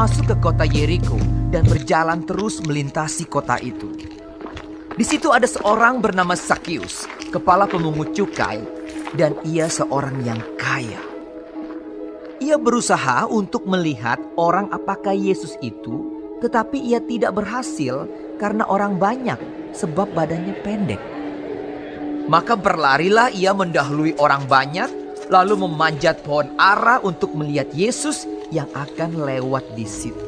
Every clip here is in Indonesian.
masuk ke kota Yeriko dan berjalan terus melintasi kota itu. Di situ ada seorang bernama Zakius, kepala pemungut cukai, dan ia seorang yang kaya. Ia berusaha untuk melihat orang apakah Yesus itu, tetapi ia tidak berhasil karena orang banyak sebab badannya pendek. Maka berlarilah ia mendahului orang banyak, lalu memanjat pohon ara untuk melihat Yesus yang akan lewat di situ.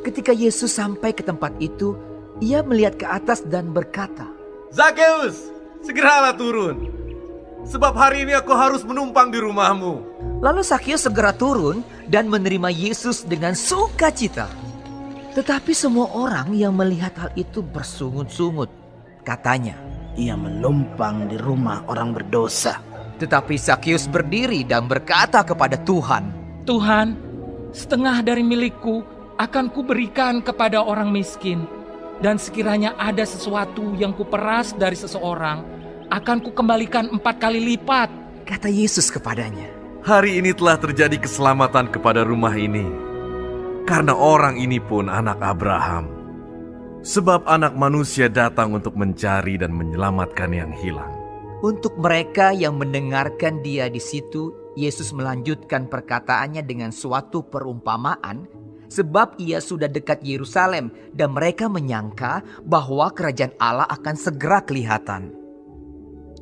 Ketika Yesus sampai ke tempat itu, ia melihat ke atas dan berkata, "Zakeus, segeralah turun, sebab hari ini aku harus menumpang di rumahmu." Lalu Zakius segera turun dan menerima Yesus dengan sukacita. Tetapi semua orang yang melihat hal itu bersungut-sungut. Katanya, "Ia menumpang di rumah orang berdosa." tetapi Zakius berdiri dan berkata kepada Tuhan, Tuhan, setengah dari milikku akan kuberikan kepada orang miskin. Dan sekiranya ada sesuatu yang kuperas dari seseorang, akan kukembalikan 4 kali lipat. Kata Yesus kepadanya, Hari ini telah terjadi keselamatan kepada rumah ini, karena orang ini pun anak Abraham. Sebab anak manusia datang untuk mencari dan menyelamatkan yang hilang. Untuk mereka yang mendengarkan dia di situ, Yesus melanjutkan perkataannya dengan suatu perumpamaan, sebab ia sudah dekat Yerusalem dan mereka menyangka bahwa kerajaan Allah akan segera kelihatan.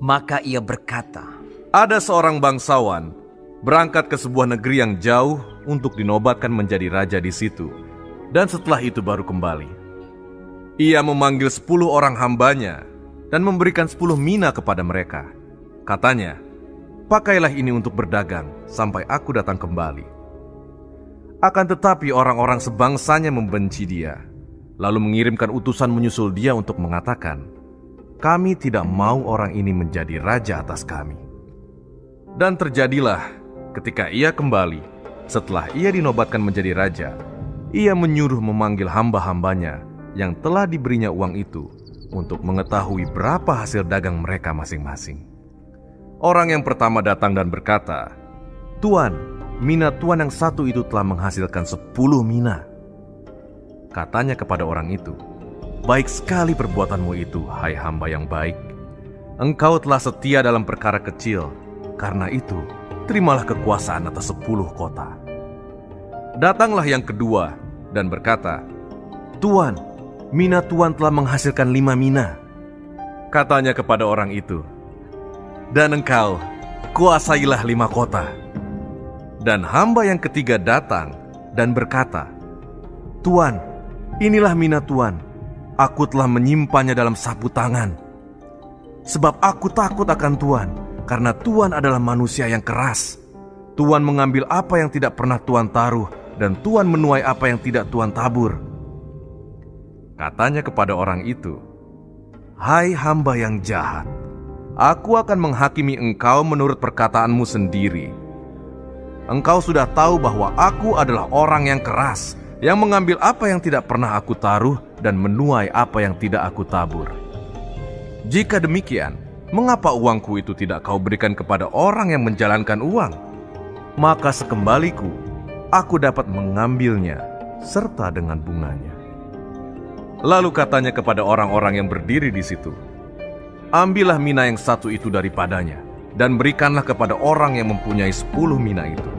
Maka ia berkata, Ada seorang bangsawan berangkat ke sebuah negeri yang jauh untuk dinobatkan menjadi raja di situ, dan setelah itu baru kembali. Ia memanggil 10 orang hambanya dan memberikan 10 mina kepada mereka. Katanya, pakailah ini untuk berdagang sampai aku datang kembali. Akan tetapi orang-orang sebangsanya membenci dia, lalu mengirimkan utusan menyusul dia untuk mengatakan, kami tidak mau orang ini menjadi raja atas kami. Dan terjadilah ketika ia kembali, setelah ia dinobatkan menjadi raja, ia menyuruh memanggil hamba-hambanya yang telah diberinya uang itu untuk mengetahui berapa hasil dagang mereka masing-masing. Orang yang pertama datang dan berkata, Tuan, mina tuan yang satu itu telah menghasilkan 10 mina. Katanya kepada orang itu, baik sekali perbuatanmu itu, hai hamba yang baik. Engkau telah setia dalam perkara kecil, karena itu terimalah kekuasaan atas 10 kota. Datanglah yang kedua dan berkata, Tuan, mina tuan telah menghasilkan 5 mina. Katanya kepada orang itu, dan engkau kuasailah 5 kota. Dan hamba yang ketiga datang dan berkata, Tuan, inilah mina tuan. Aku telah menyimpannya dalam sapu tangan. Sebab aku takut akan Tuan, karena Tuan adalah manusia yang keras. Tuan mengambil apa yang tidak pernah Tuan taruh, dan Tuan menuai apa yang tidak Tuan tabur. Katanya kepada orang itu, Hai hamba yang jahat, aku akan menghakimi engkau menurut perkataanmu sendiri. Engkau sudah tahu bahwa aku adalah orang yang keras, yang mengambil apa yang tidak pernah aku taruh dan menuai apa yang tidak aku tabur. Jika demikian, mengapa uangku itu tidak kau berikan kepada orang yang menjalankan uang? Maka sekembaliku, aku dapat mengambilnya serta dengan bunganya. Lalu katanya kepada orang-orang yang berdiri di situ, Ambillah mina yang satu itu daripadanya, dan berikanlah kepada orang yang mempunyai 10 mina itu.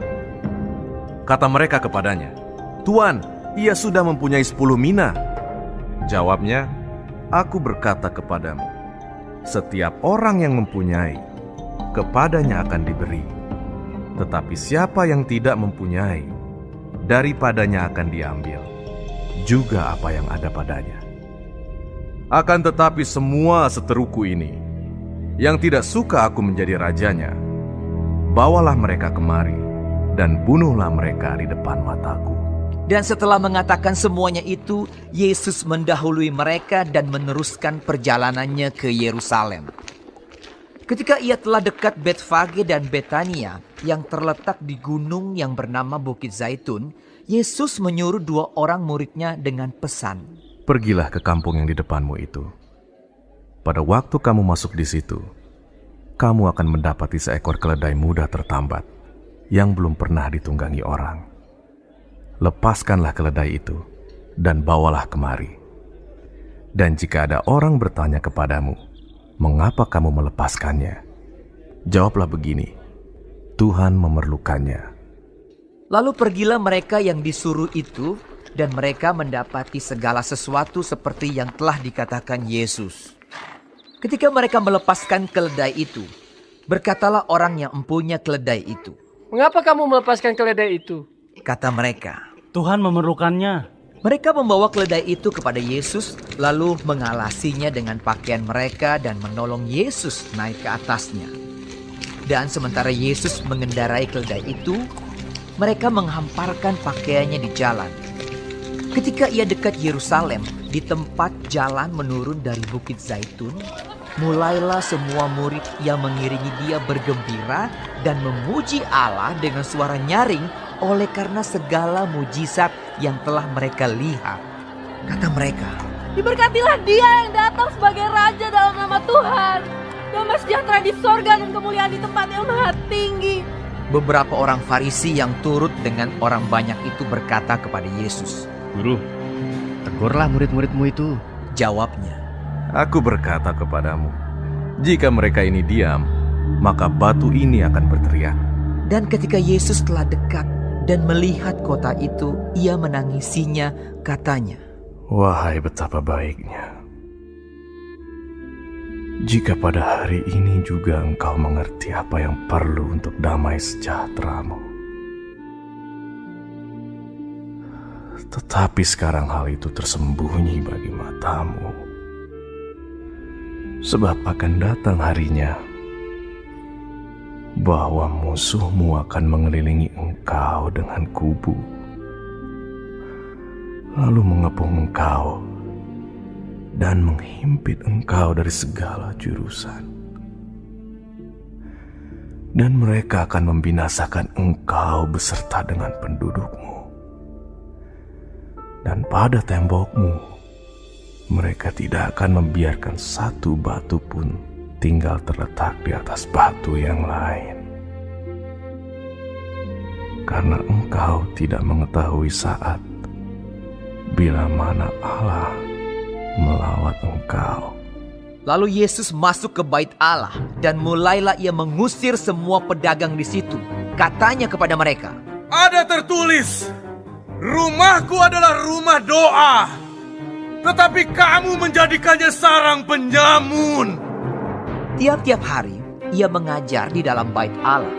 Kata mereka kepadanya, Tuan, ia sudah mempunyai 10 mina. Jawabnya, Aku berkata kepadamu, setiap orang yang mempunyai, kepadanya akan diberi. Tetapi siapa yang tidak mempunyai, daripadanya akan diambil juga apa yang ada padanya. Akan tetapi semua seteruku ini, yang tidak suka aku menjadi rajanya, bawalah mereka kemari dan bunuhlah mereka di depan mataku. Dan setelah mengatakan semuanya itu, Yesus mendahului mereka dan meneruskan perjalanannya ke Yerusalem. Ketika ia telah dekat Betfage dan Betania yang terletak di gunung yang bernama Bukit Zaitun, Yesus menyuruh 2 orang muridnya dengan pesan, Pergilah ke kampung yang di depanmu itu. Pada waktu kamu masuk di situ, kamu akan mendapati seekor keledai muda tertambat yang belum pernah ditunggangi orang. lepaskanlah keledai itu dan bawalah kemari. Dan jika ada orang bertanya kepadamu, mengapa kamu melepaskannya? Jawablah begini, Tuhan memerlukannya. Lalu pergilah mereka yang disuruh itu, dan mereka mendapati segala sesuatu seperti yang telah dikatakan Yesus. Ketika mereka melepaskan keledai itu, berkatalah orang yang empunya keledai itu. Mengapa kamu melepaskan keledai itu? Kata mereka. Tuhan memerlukannya. Mereka membawa keledai itu kepada Yesus, lalu mengalasinya dengan pakaian mereka dan menolong Yesus naik ke atasnya. Dan sementara Yesus mengendarai keledai itu, mereka menghamparkan pakaiannya di jalan. Ketika ia dekat Yerusalem, di tempat jalan menurun dari Bukit Zaitun, mulailah semua murid yang mengiringi dia bergembira dan memuji Allah dengan suara nyaring oleh karena segala mujizat yang telah mereka lihat. Kata mereka, diberkatilah dia yang datang sebagai raja dalam nama Tuhan. Damai sejahtera di sorga dan kemuliaan di tempat yang maha tinggi. Beberapa orang Farisi yang turut dengan orang banyak itu berkata kepada Yesus. Guru, tegurlah murid-muridmu itu. Jawabnya, Aku berkata kepadamu, jika mereka ini diam, maka batu ini akan berteriak. dan ketika Yesus telah dekat dan melihat kota itu, ia menangisinya, katanya, Wahai betapa baiknya, jika pada hari ini juga engkau mengerti apa yang perlu untuk damai sejahteramu. Tetapi sekarang hal itu tersembunyi bagi matamu. Sebab akan datang harinya bahwa musuhmu akan mengelilingi engkau dengan kubu, lalu mengepung engkau dan menghimpit engkau dari segala jurusan. Dan mereka akan membinasakan engkau beserta dengan pendudukmu. Dan pada tembokmu, mereka tidak akan membiarkan satu batu pun tinggal terletak di atas batu yang lain. Karena engkau tidak mengetahui saat bila mana Allah melawat engkau. Lalu Yesus masuk ke bait Allah dan mulailah ia mengusir semua pedagang di situ. Katanya kepada mereka, Ada tertulis, rumahku adalah rumah doa, tetapi kamu menjadikannya sarang penyamun. tiap-tiap hari ia mengajar di dalam bait Allah.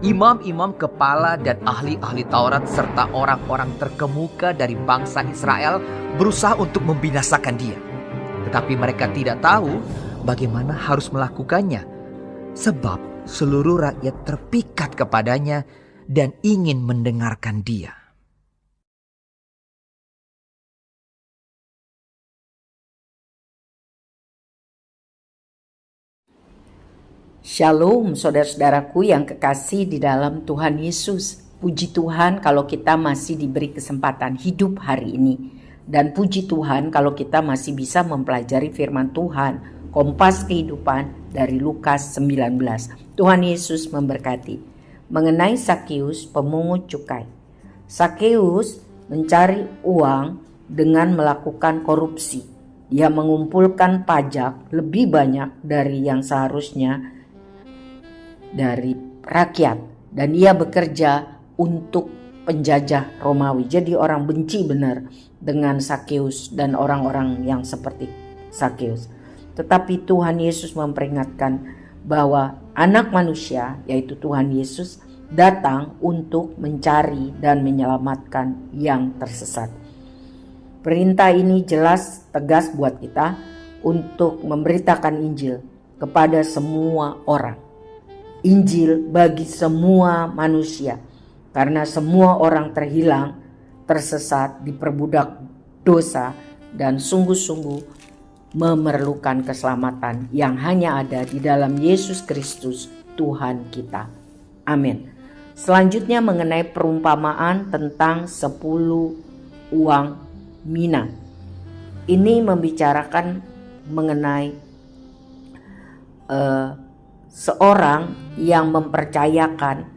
Imam-imam kepala dan ahli-ahli Taurat serta orang-orang terkemuka dari bangsa Israel berusaha untuk membinasakan dia. Tetapi mereka tidak tahu bagaimana harus melakukannya, sebab seluruh rakyat terpikat kepadanya dan ingin mendengarkan dia. Shalom saudara-saudaraku yang kekasih di dalam Tuhan Yesus. Puji Tuhan kalau kita masih diberi kesempatan hidup hari ini. Dan puji Tuhan kalau kita masih bisa mempelajari firman Tuhan. Kompas kehidupan dari Lukas 19. Tuhan Yesus memberkati. Mengenai Sakeus pemungut cukai. Sakeus mencari uang dengan melakukan korupsi. Dia mengumpulkan pajak lebih banyak dari yang seharusnya dari rakyat, dan ia bekerja untuk penjajah Romawi. Jadi orang benci benar dengan Sakeus dan orang-orang yang seperti Sakeus. Tetapi Tuhan Yesus memperingatkan bahwa anak manusia, yaitu Tuhan Yesus, datang untuk mencari dan menyelamatkan yang tersesat. Perintah ini jelas tegas buat kita untuk memberitakan Injil kepada semua orang. Injil bagi semua manusia, karena semua orang terhilang, tersesat, diperbudak dosa, dan sungguh-sungguh memerlukan keselamatan yang hanya ada di dalam Yesus Kristus Tuhan kita. Amin. Selanjutnya mengenai perumpamaan tentang 10 uang mina. Ini membicarakan mengenai seorang yang mempercayakan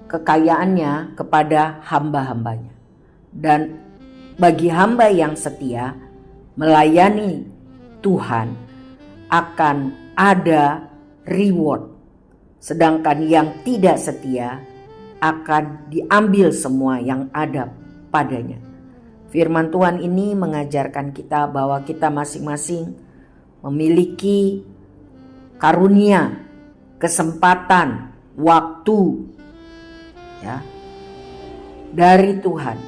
kekayaannya kepada hamba-hambanya. Dan bagi hamba yang setia melayani Tuhan akan ada reward. Sedangkan yang tidak setia akan diambil semua yang ada padanya. Firman Tuhan ini mengajarkan kita bahwa kita masing-masing memiliki karunia, kesempatan, waktu ya dari Tuhan.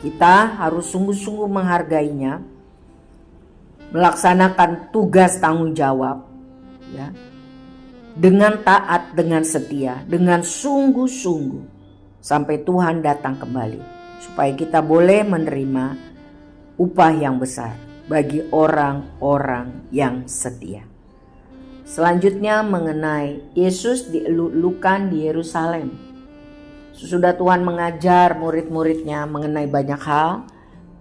Kita harus sungguh-sungguh menghargainya, melaksanakan tugas tanggung jawab ya, dengan taat, dengan setia, dengan sungguh-sungguh sampai Tuhan datang kembali, supaya kita boleh menerima upah yang besar bagi orang-orang yang setia. Selanjutnya mengenai Yesus dielulukan di Yerusalem. Sesudah Tuhan mengajar murid-muridnya mengenai banyak hal,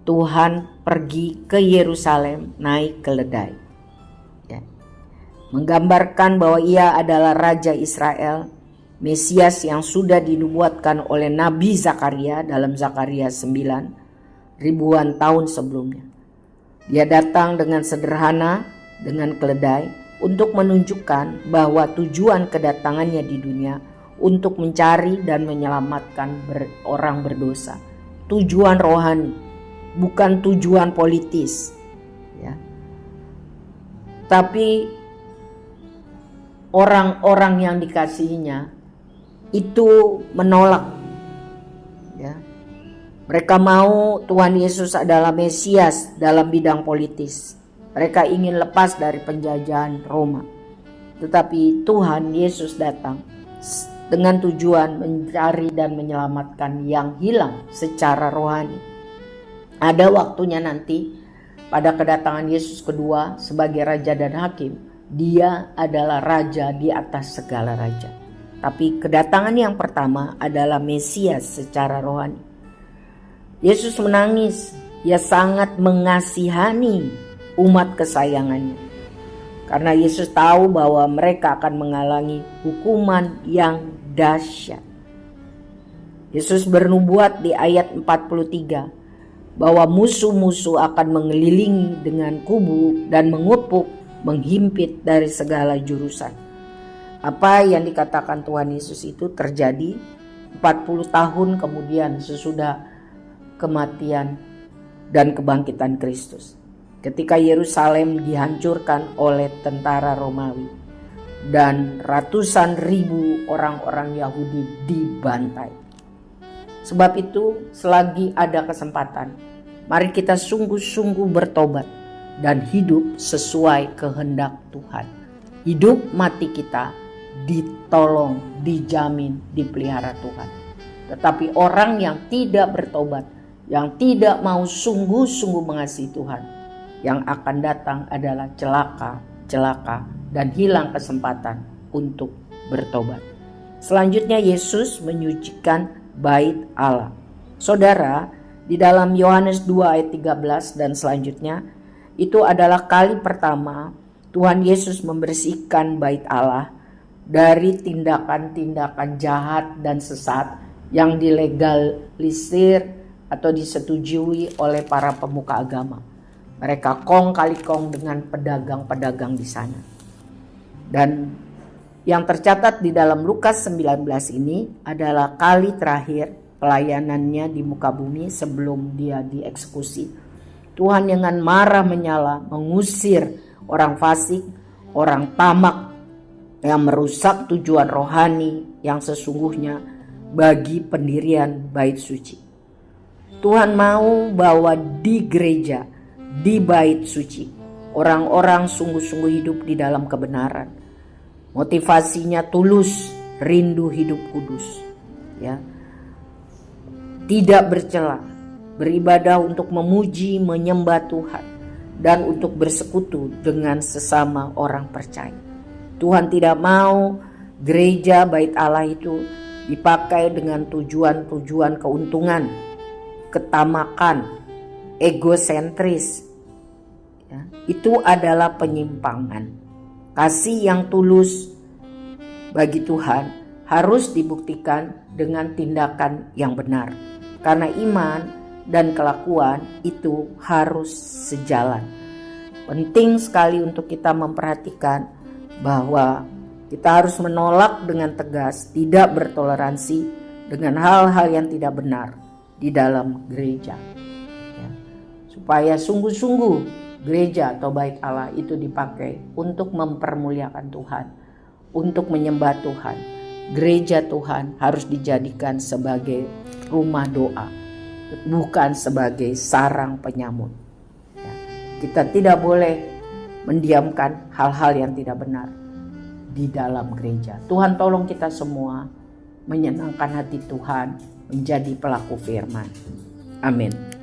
Tuhan pergi ke Yerusalem naik keledai. Ya. Menggambarkan bahwa ia adalah Raja Israel, Mesias yang sudah dinubuatkan oleh Nabi Zakaria dalam Zakaria 9 ribuan tahun sebelumnya. Dia datang dengan sederhana, dengan keledai, untuk menunjukkan bahwa tujuan kedatangannya di dunia untuk mencari dan menyelamatkan orang berdosa. Tujuan rohani, bukan tujuan politis. Ya. Tapi orang-orang yang dikasihinya itu menolak. Ya. Mereka mau Tuhan Yesus adalah Mesias dalam bidang politis. Mereka ingin lepas dari penjajahan Roma. Tetapi Tuhan Yesus datang dengan tujuan mencari dan menyelamatkan yang hilang secara rohani. Ada waktunya nanti pada kedatangan Yesus kedua sebagai Raja dan Hakim, dia adalah Raja di atas segala raja. Tapi kedatangan yang pertama adalah Mesias secara rohani. Yesus menangis, ia sangat mengasihani umat kesayangannya. Karena Yesus tahu bahwa mereka akan mengalami hukuman yang dahsyat. Yesus bernubuat di ayat 43 bahwa musuh-musuh akan mengelilingi dengan kubu dan mengupuk, menghimpit dari segala jurusan. Apa yang dikatakan Tuhan Yesus itu terjadi 40 tahun kemudian sesudah kematian dan kebangkitan Kristus. Ketika Yerusalem dihancurkan oleh tentara Romawi dan ratusan ribu orang-orang Yahudi dibantai. Sebab itu selagi ada kesempatan, mari kita sungguh-sungguh bertobat dan hidup sesuai kehendak Tuhan. Hidup mati kita ditolong, dijamin, dipelihara Tuhan. Tetapi orang yang tidak bertobat, yang tidak mau sungguh-sungguh mengasihi Tuhan, yang akan datang adalah celaka, dan hilang kesempatan untuk bertobat. Selanjutnya Yesus menyucikan bait Allah. Saudara, di dalam Yohanes 2 ayat 13 dan selanjutnya, itu adalah kali pertama Tuhan Yesus membersihkan bait Allah dari tindakan-tindakan jahat dan sesat yang dilegalisir atau disetujui oleh para pemuka agama. Mereka kong kali kong dengan pedagang-pedagang di sana. Dan yang tercatat di dalam Lukas 19 ini adalah kali terakhir pelayanannya di muka bumi sebelum dia dieksekusi. Tuhan dengan marah menyala mengusir orang fasik, orang tamak yang merusak tujuan rohani yang sesungguhnya bagi pendirian bait suci. Tuhan mau bahwa di gereja, di bait suci, orang-orang sungguh-sungguh hidup di dalam kebenaran. Motivasinya tulus, rindu hidup kudus, ya. Tidak bercela, beribadah untuk memuji, menyembah Tuhan, dan untuk bersekutu dengan sesama orang percaya. Tuhan tidak mau gereja bait Allah itu dipakai dengan tujuan-tujuan keuntungan, ketamakan, egosentris. Ya, itu adalah penyimpangan. Kasih yang tulus bagi Tuhan harus dibuktikan dengan tindakan yang benar. Karena iman dan kelakuan itu harus sejalan. Penting sekali untuk kita memperhatikan bahwa kita harus menolak dengan tegas, tidak bertoleransi dengan hal-hal yang tidak benar di dalam gereja. Ya. Supaya sungguh-sungguh gereja atau bait Allah itu dipakai untuk mempermuliakan Tuhan, untuk menyembah Tuhan. Gereja Tuhan harus dijadikan sebagai rumah doa, bukan sebagai sarang penyamut. Ya. Kita tidak boleh mendiamkan hal-hal yang tidak benar di dalam gereja. Tuhan tolong kita semua menyenangkan hati Tuhan, menjadi pelaku firman. Amin.